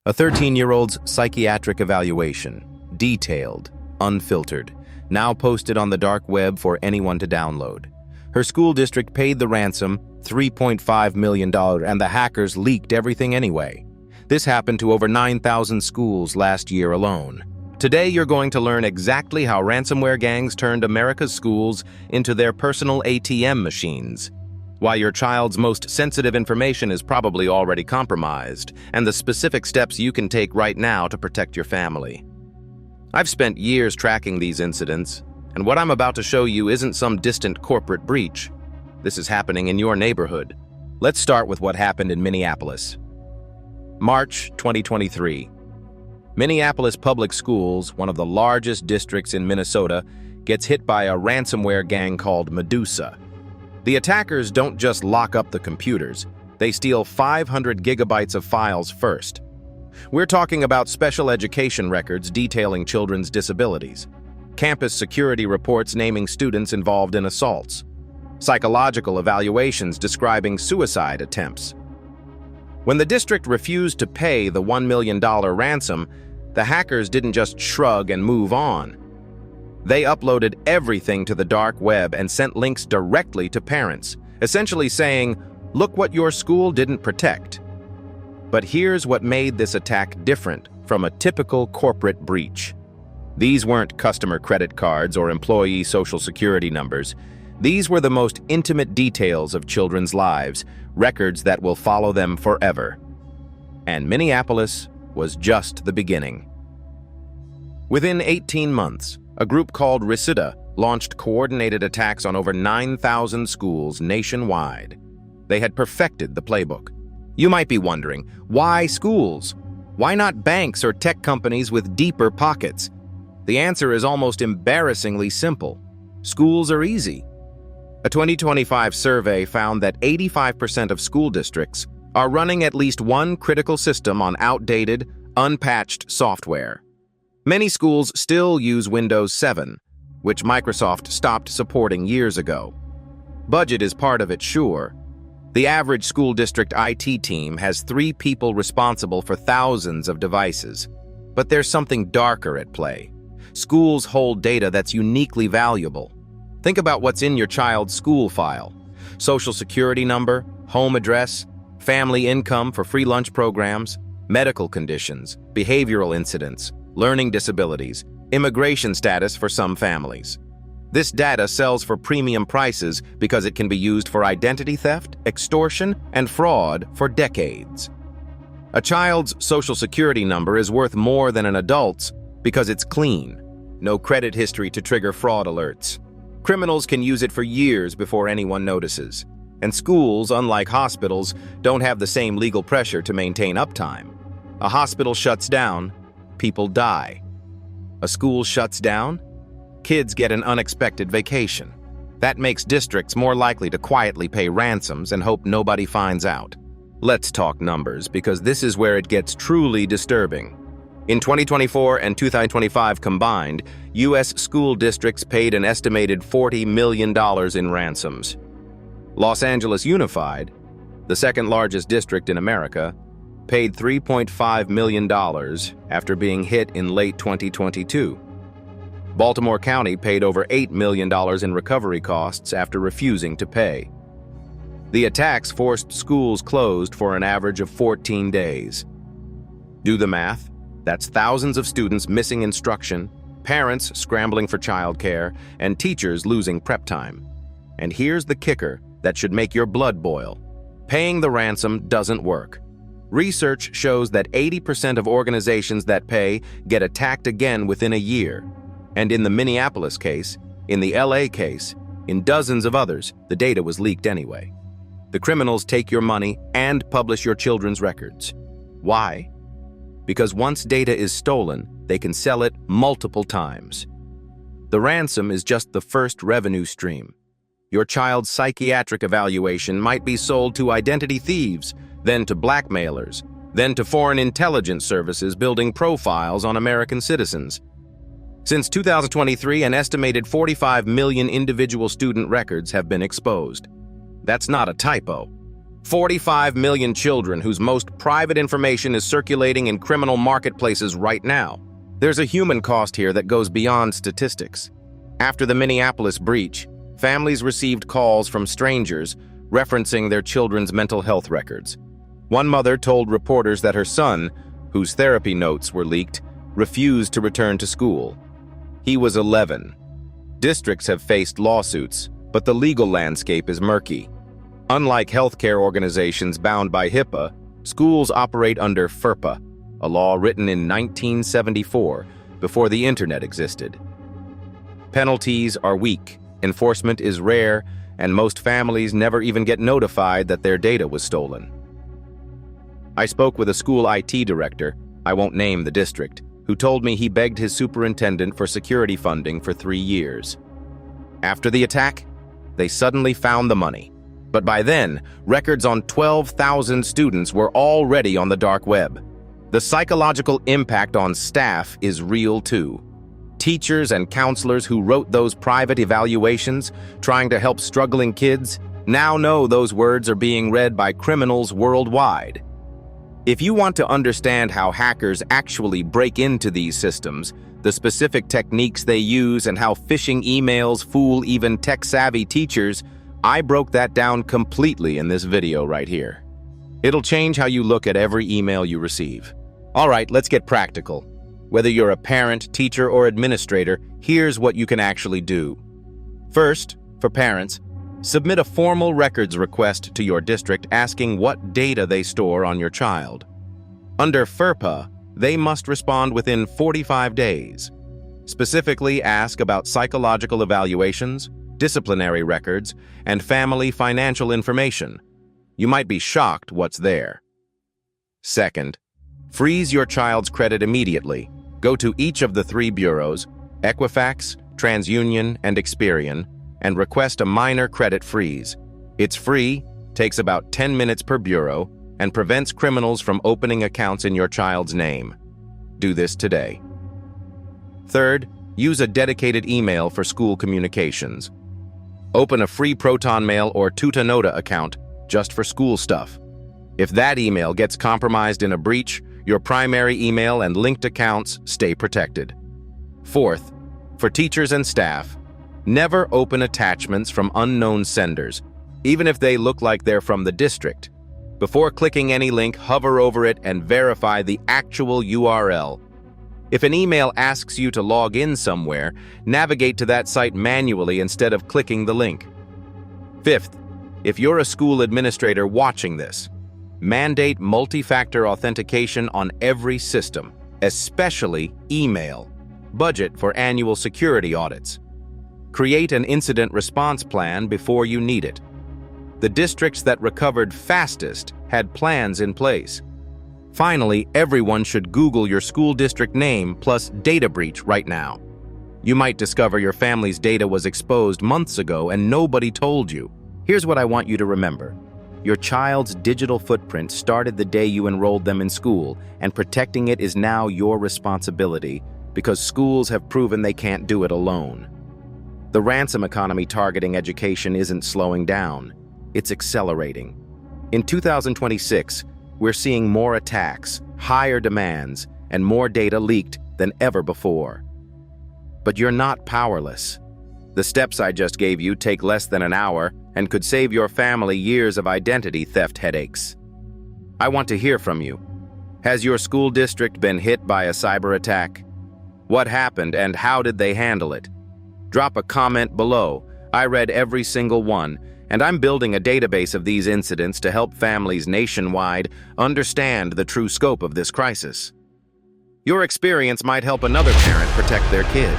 A 13-year-old's psychiatric evaluation, detailed, unfiltered, now posted on the dark web for anyone to download. Her school district paid the ransom, $3.5 million, and the hackers leaked everything anyway. This happened to over 9,000 schools last year alone. Today, you're going to learn exactly how ransomware gangs turned America's schools into their personal ATM machines, why your child's most sensitive information is probably already compromised, and the specific steps you can take right now to protect your family. I've spent years tracking these incidents, and what I'm about to show you isn't some distant corporate breach. This is happening in your neighborhood. Let's start with what happened in Minneapolis. March 2023. Minneapolis Public Schools, one of the largest districts in Minnesota, gets hit by a ransomware gang called Medusa. The attackers don't just lock up the computers, they steal 500 gigabytes of files first. We're talking about special education records detailing children's disabilities, campus security reports naming students involved in assaults, psychological evaluations describing suicide attempts. When the district refused to pay the $1 million ransom, the hackers didn't just shrug and move on. They uploaded everything to the dark web and sent links directly to parents, essentially saying, "Look what your school didn't protect." But here's what made this attack different from a typical corporate breach. These weren't customer credit cards or employee social security numbers. These were the most intimate details of children's lives, records that will follow them forever. And Minneapolis was just the beginning. Within 18 months, a group called Rhysida launched coordinated attacks on over 9,000 schools nationwide. They had perfected the playbook. You might be wondering, why schools? Why not banks or tech companies with deeper pockets? The answer is almost embarrassingly simple. Schools are easy. A 2025 survey found that 85% of school districts are running at least one critical system on outdated, unpatched software. Many schools still use Windows 7, which Microsoft stopped supporting years ago. Budget is part of it, sure. The average school district IT team has 3 people responsible for thousands of devices. But there's something darker at play. Schools hold data that's uniquely valuable. Think about what's in your child's school file: social security number, home address, family income for free lunch programs, medical conditions, behavioral incidents, learning disabilities, immigration status for some families. This data sells for premium prices because it can be used for identity theft, extortion, and fraud for decades. A child's social security number is worth more than an adult's because it's clean. No credit history to trigger fraud alerts. Criminals can use it for years before anyone notices. And schools, unlike hospitals, don't have the same legal pressure to maintain uptime. A hospital shuts down, people die. A school shuts down, kids get an unexpected vacation. That makes districts more likely to quietly pay ransoms and hope nobody finds out. Let's talk numbers, because this is where it gets truly disturbing. In 2024 and 2025 combined, U.S. school districts paid an estimated $40 million in ransoms. Los Angeles Unified, the second largest district in America, paid $3.5 million after being hit in late 2022. Baltimore County paid over $8 million in recovery costs after refusing to pay. The attacks forced schools closed for an average of 14 days. Do the math. That's thousands of students missing instruction, parents scrambling for childcare, and teachers losing prep time. And here's the kicker that should make your blood boil. Paying the ransom doesn't work. Research shows that 80% of organizations that pay get attacked again within a year. And in the Minneapolis case, in the LA case, in dozens of others, the data was leaked anyway. The criminals take your money and publish your children's records. Why? Because once data is stolen, they can sell it multiple times. The ransom is just the first revenue stream. Your child's psychiatric evaluation might be sold to identity thieves, then to blackmailers, then to foreign intelligence services building profiles on American citizens. Since 2023, an estimated 45 million individual student records have been exposed. That's not a typo. 45 million children whose most private information is circulating in criminal marketplaces right now. There's a human cost here that goes beyond statistics. After the Minneapolis breach, families received calls from strangers referencing their children's mental health records. One mother told reporters that her son, whose therapy notes were leaked, refused to return to school. He was 11. Districts have faced lawsuits, but the legal landscape is murky. Unlike healthcare organizations bound by HIPAA, schools operate under FERPA, a law written in 1974, before the internet existed. Penalties are weak, enforcement is rare, and most families never even get notified that their data was stolen. I spoke with a school IT director, I won't name the district, who told me he begged his superintendent for security funding for 3 years. After the attack, they suddenly found the money. But by then, records on 12,000 students were already on the dark web. The psychological impact on staff is real too. Teachers and counselors who wrote those private evaluations, trying to help struggling kids, now know those words are being read by criminals worldwide. If you want to understand how hackers actually break into these systems, the specific techniques they use, and how phishing emails fool even tech-savvy teachers, I broke that down completely in this video right here. It'll change how you look at every email you receive. All right, let's get practical. Whether you're a parent, teacher, or administrator, here's what you can actually do. First, for parents, submit a formal records request to your district asking what data they store on your child. Under FERPA, they must respond within 45 days. Specifically ask about psychological evaluations, disciplinary records, and family financial information. You might be shocked what's there. Second, freeze your child's credit immediately. Go to each of the 3 bureaus, Equifax, TransUnion, and Experian, and request a minor credit freeze. It's free, takes about 10 minutes per bureau, and prevents criminals from opening accounts in your child's name. Do this today. Third, use a dedicated email for school communications. Open a free ProtonMail or Tutanota account just for school stuff. If that email gets compromised in a breach, your primary email and linked accounts stay protected. Fourth, for teachers and staff, never open attachments from unknown senders, even if they look like they're from the district. Before clicking any link, hover over it and verify the actual URL. If an email asks you to log in somewhere, navigate to that site manually instead of clicking the link. Fifth, if you're a school administrator watching this, mandate multi-factor authentication on every system, especially email. Budget for annual security audits. Create an incident response plan before you need it. The districts that recovered fastest had plans in place. Finally, everyone should Google your school district name plus data breach right now. You might discover your family's data was exposed months ago and nobody told you. Here's what I want you to remember. Your child's digital footprint started the day you enrolled them in school, and protecting it is now your responsibility because schools have proven they can't do it alone. The ransom economy targeting education isn't slowing down. It's accelerating. In 2026, we're seeing more attacks, higher demands, and more data leaked than ever before. But you're not powerless. The steps I just gave you take less than an hour and could save your family years of identity theft headaches. I want to hear from you. Has your school district been hit by a cyber attack? What happened and how did they handle it? Drop a comment below. I read every single one, and I'm building a database of these incidents to help families nationwide understand the true scope of this crisis. Your experience might help another parent protect their kid.